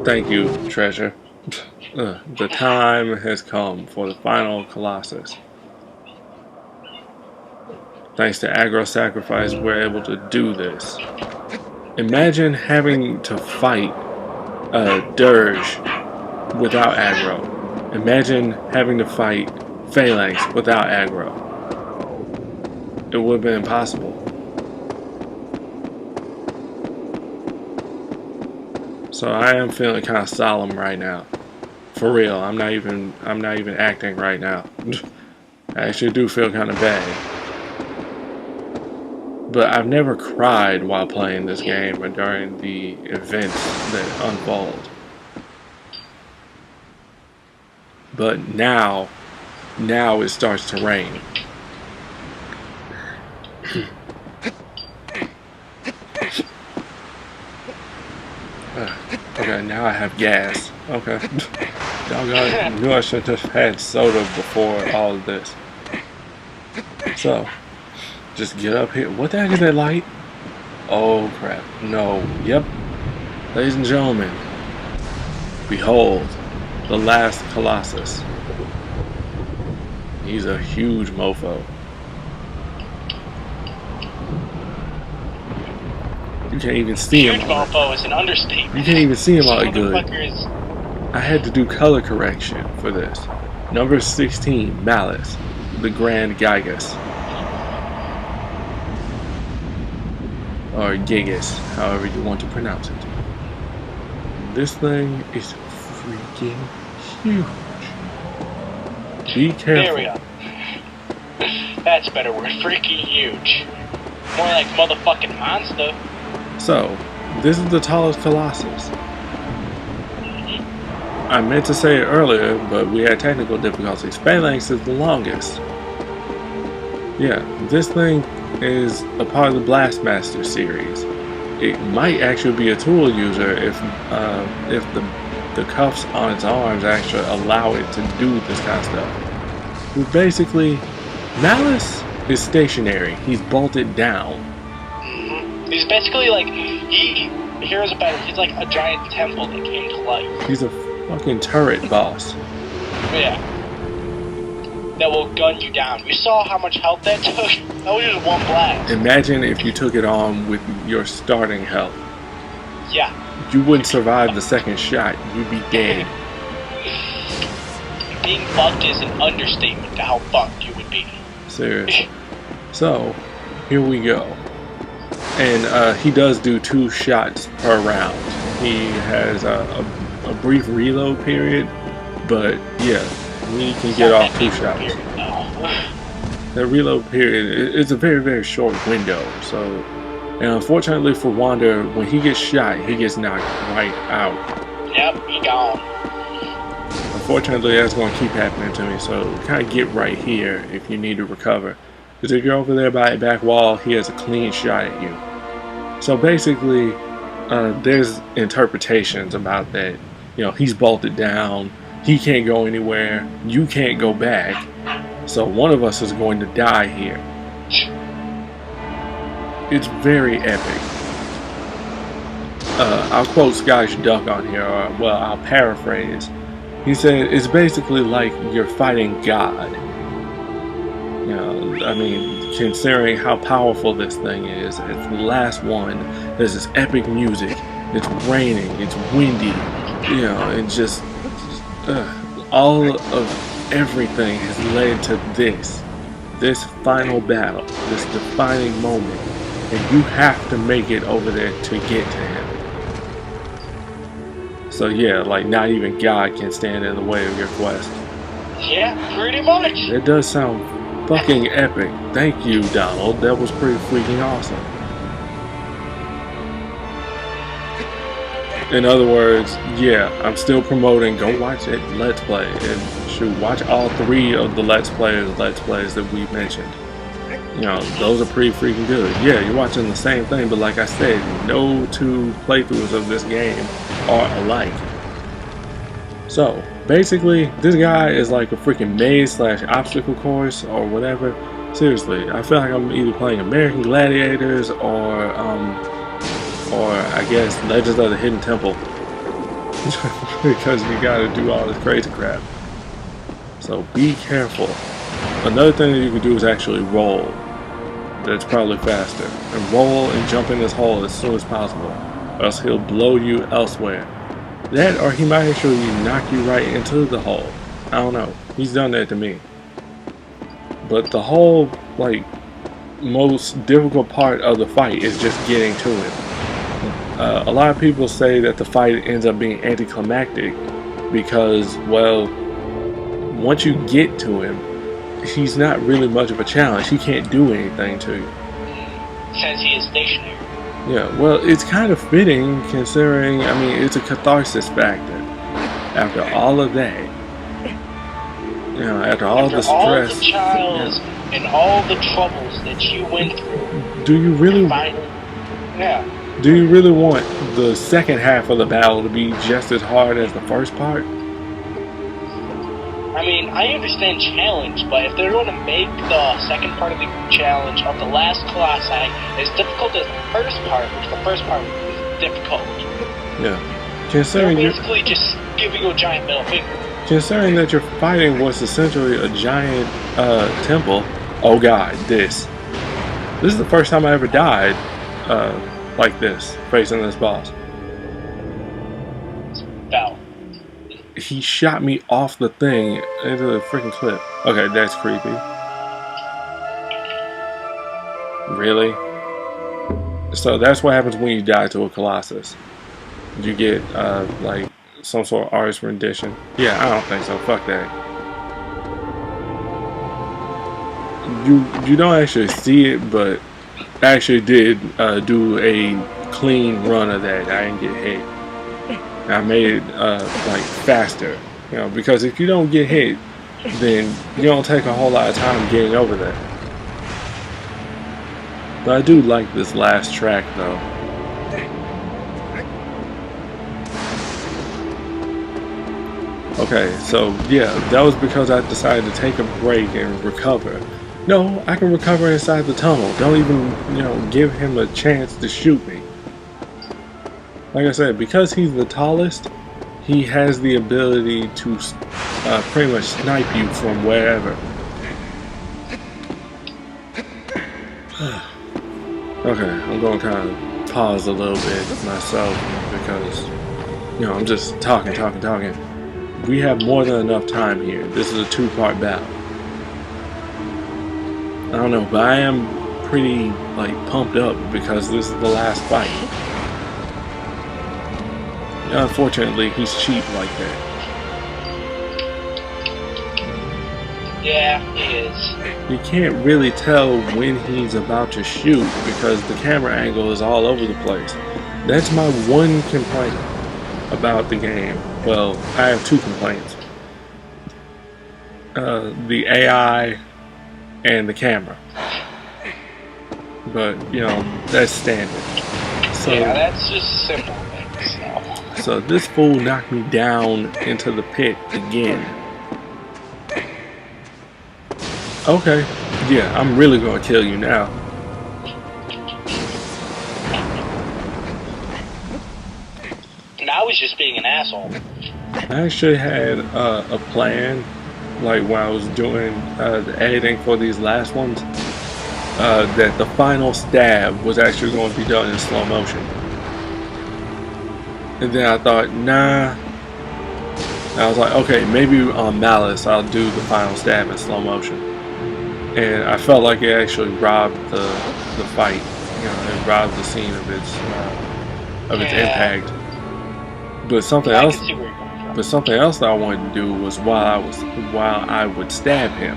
Thank you, treasure. The time has come for the final Colossus. Thanks to aggro sacrifice, we're able to do this. Imagine having to fight a dirge without aggro. Imagine having to fight phalanx without aggro. It would have been impossible. So I am feeling kind of solemn right now. For real, I'm not even acting right now. I actually do feel kind of bad. But I've never cried while playing this game or during the events that unfold. But now it starts to rain. Okay, now I have gas. Okay. Doggone, knew I should have had soda before all of this. So, just get up here. What the heck is that light? Oh crap. No. Yep. Ladies and gentlemen, behold, the last Colossus. He's a huge mofo. You can't even see him. Huge mofo is an understatement. You can't even see him all that good. I had to do color correction for this. Number 16, Malice, the Grand Gigas. Or Gigas, however you want to pronounce it. This thing is freaking huge. Be careful. There we go. That's a better word. Freaking huge. More like motherfucking monster. So, this is the tallest Colossus. I meant to say it earlier, but we had technical difficulties. Phalanx is the longest. Yeah, this thing is a part of the Blastmaster series. It might actually be a tool user if the cuffs on its arms actually allow it to do this kind of stuff. But basically, Malice is stationary. He's bolted down. He's basically like here's a better. He's like a giant temple that came to life. He's a fucking turret boss. Yeah. That will gun you down. You saw how much health that took? That was just one blast. Imagine if you took it on with your starting health. Yeah. You wouldn't survive the second shot. You'd be dead. Being fucked is an understatement to how fucked you would be. Seriously. So, here we go. And he does do 2 shots per round. He has a brief reload period, but yeah, he can get off 2 shots. The reload period is a very, very short window. So, and unfortunately for Wander, when he gets shot, he gets knocked right out. Yep, he gone. Unfortunately, that's going to keep happening to me. So, kind of get right here if you need to recover. Because if you're over there by a back wall, he has a clean shot at you. So basically, there's interpretations about that. You know, he's bolted down. He can't go anywhere. You can't go back. So one of us is going to die here. It's very epic. I'll quote Scottish Duck on here, or well, I'll paraphrase. He said, it's basically like you're fighting God. You know, I mean, considering how powerful this thing is, it's the last one. There's this epic music. It's raining. It's windy. You know, it's just all of everything has led to this final battle, this defining moment, and you have to make it over there to get to him. So yeah, like not even God can stand in the way of your quest. Yeah, pretty much. It does sound fucking epic. Thank you, Donald. That was pretty freaking awesome. In other words, yeah, I'm still promoting. Go watch it. Let's Play. And shoot, watch all 3 of the Let's Plays that we mentioned. You know, those are pretty freaking good. Yeah, you're watching the same thing, but like I said, no 2 playthroughs of this game are alike. So, basically, this guy is like a freaking maze / obstacle course or whatever. Seriously, I feel like I'm either playing American Gladiators or I guess Legends of the Hidden Temple. because you gotta do all this crazy crap. So be careful. Another thing that you can do is actually roll. That's probably faster. And roll and jump in this hole as soon as possible, or else he'll blow you elsewhere. That, or he might actually knock you right into the hole. I don't know. He's done that to me. But the whole, like, most difficult part of the fight is just getting to him. A lot of people say that the fight ends up being anticlimactic because, well, once you get to him, he's not really much of a challenge. He can't do anything to you. Since he is stationary. Yeah, well, it's kind of fitting considering, I mean, it's a catharsis factor. After all of that, you know, after all the stress. All the trials and all the troubles that you went through. Do you really... Yeah. Do you really want the second half of the battle to be just as hard as the first part? I mean, I understand challenge, but if they're going to make the second part of the challenge of the last Colossi as difficult as the first part, which the first part was difficult. Yeah. Considering they're basically just giving you a giant middle finger. Considering that your fighting was essentially a giant temple. Oh god, this is the first time I ever died like this, facing this boss. Foul. He shot me off the thing into the freaking cliff. Okay, that's creepy. Really? So that's what happens when you die to a Colossus. You get like some sort of artist rendition. Yeah, I don't think so. Fuck that. You don't actually see it, but I actually did do a clean run of that. I didn't get hit. I made it like faster, you know, because if you don't get hit, then you don't take a whole lot of time getting over that. But I do like this last track though. Okay, so yeah, that was because I decided to take a break and recover. No, I can recover inside the tunnel. Don't even, you know, give him a chance to shoot me. Like I said, because he's the tallest, he has the ability to pretty much snipe you from wherever. Okay, I'm going to kind of pause a little bit myself because, you know, I'm just talking. We have more than enough time here. This is a two-part battle. I don't know, but I am pretty, like, pumped up because this is the last fight. Unfortunately, he's cheap like that. Yeah, he is. You can't really tell when he's about to shoot because the camera angle is all over the place. That's my one complaint about the game. Well, I have two complaints. The AI and the camera. But, you know, that's standard. So, yeah, that's just simple things. So this fool knocked me down into the pit again. Okay, yeah, I'm really gonna kill you now. Now he's just being an asshole. I actually had a plan, like when I was doing the editing for these last ones, that the final stab was actually going to be done in slow motion. And then I thought, nah. I was like, okay, maybe on Malice I'll do the final stab in slow motion. And I felt like it actually robbed the fight. You know, it robbed the scene of its impact. But something else that I wanted to do was while I would stab him,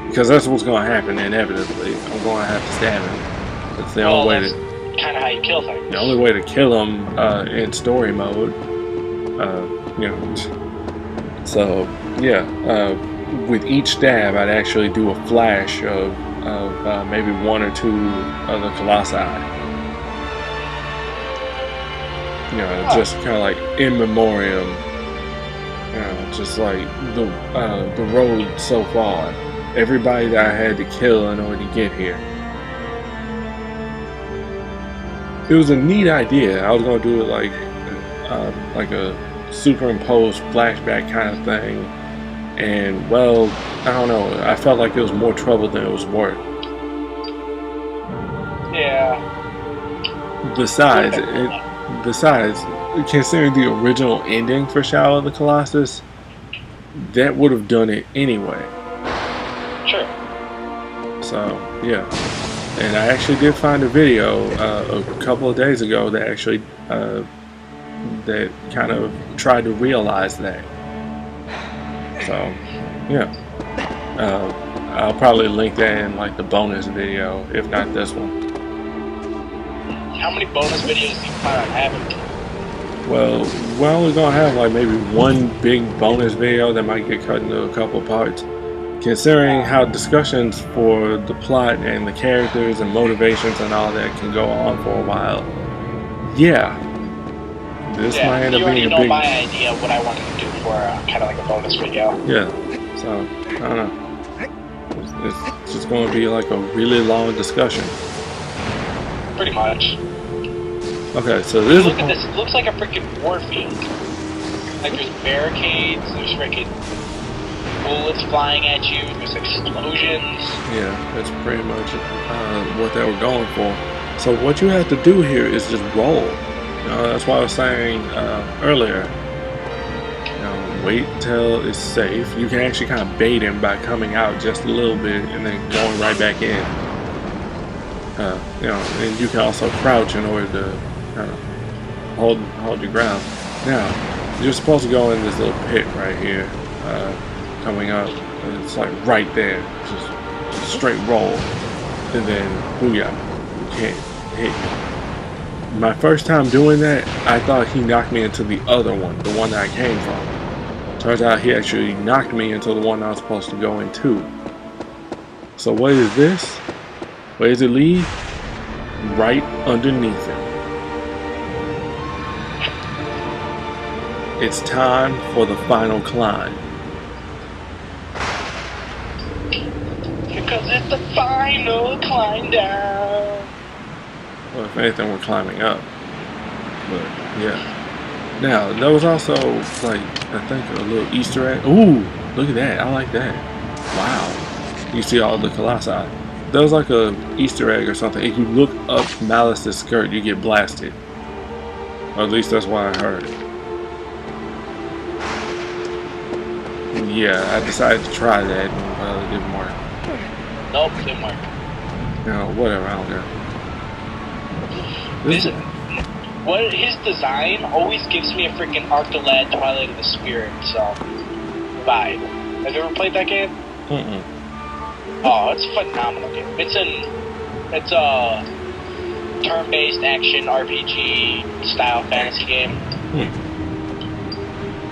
because that's what's going to happen inevitably. I'm going to have to stab him. That's the only way to. Kind of how you kill things. The only way to kill him in story mode, you know. So yeah, with each stab, I'd actually do a flash of maybe one or two of the Colossi. You know, just kind of like in memoriam. You know, just like the road so far, everybody that I had to kill in order to get here. It was a neat idea. I was gonna do it like a superimposed flashback kind of thing. And well, I don't know. I felt like it was more trouble than it was worth. Yeah. Besides, considering the original ending for Shadow of the Colossus, that would have done it anyway. Sure. So yeah, and I actually did find a video a couple of days ago that actually that kind of tried to realize that. So yeah, I'll probably link that in like the bonus video, if not this one. How many bonus videos do you plan on having? Well, we're only gonna have like maybe one big bonus video that might get cut into a couple parts. Considering how discussions for the plot and the characters and motivations and all that can go on for a while, yeah, this might end up being a big. You already know my idea of what I wanted to do for kind of like a bonus video. Yeah, so I don't know. It's just going to be like a really long discussion. Pretty much. Okay, so this. Look at this. It looks like a freaking war field. Like there's barricades. There's freaking bullets flying at you. There's explosions. Yeah, that's pretty much what they were going for. So what you have to do here is just roll. That's why I was saying earlier. Wait till it's safe. You can actually kind of bait him by coming out just a little bit and then going right back in. And you can also crouch in order to hold your ground. Now, you're supposed to go in this little pit right here, coming up. And it's like right there, just straight roll, and then booyah, you can't hit me. My first time doing that, I thought he knocked me into the other one, the one that I came from. Turns out he actually knocked me into the one I was supposed to go into. So what is this? Where does it lead? Right underneath him. It's time for the final climb. Because it's the final climb down. Well, if anything, we're climbing up. But yeah. Now, there was also like I think a little Easter egg. Ooh, look at that! I like that. Wow. You see all the Colossi. There was like a Easter egg or something. If you look up Malice's skirt, you get blasted. Or at least that's what I heard. Yeah, I decided to try that, but it didn't work. Nope, didn't work. Whatever, I don't care. His design always gives me a freaking Arcalad Twilight of the Spirit, so vibe. Have you ever played that game? Mm-mm. Oh, it's a phenomenal game. It's a turn-based action RPG style fantasy game.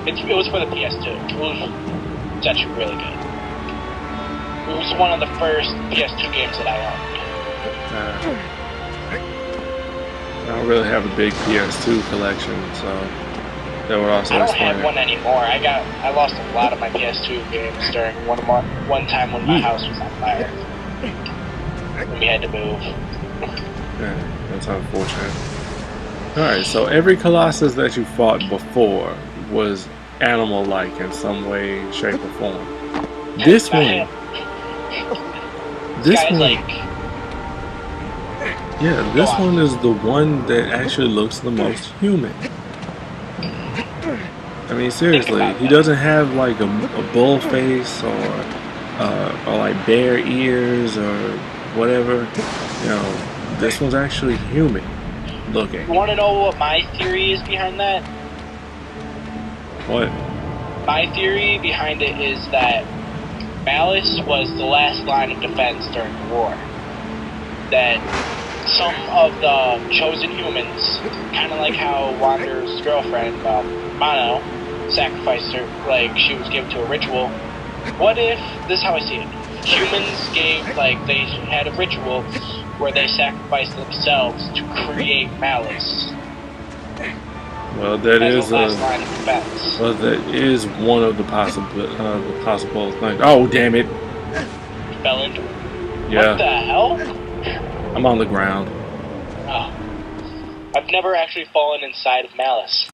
It was for the PS2. It's actually really good. It was one of the first PS2 games that I owned. I don't really have a big PS2 collection, so that would also I don't explain have one anymore. I lost a lot of my PS2 games during one time when my house was on fire. And we had to move. Yeah, that's unfortunate. Alright, so every Colossus that you fought before was animal-like in some way, shape, or form. This one... this one is the one that actually looks the most human. I mean, seriously, he doesn't have like a bull face or like bear ears or whatever. This one's actually human looking. You want to know what my theory is behind that? What? My theory behind it is that Malice was the last line of defense during the war. That some of the chosen humans, kind of like how Wander's girlfriend, Mono, sacrificed her, like she was given to a ritual. What if, this is how I see it, humans they had a ritual where they sacrificed themselves to create Malice. Well, that is last line of defense. Well, that is one of the possible things. Oh, damn it! You fell into it. Yeah. What the hell? I'm on the ground. Oh. I've never actually fallen inside of Malice.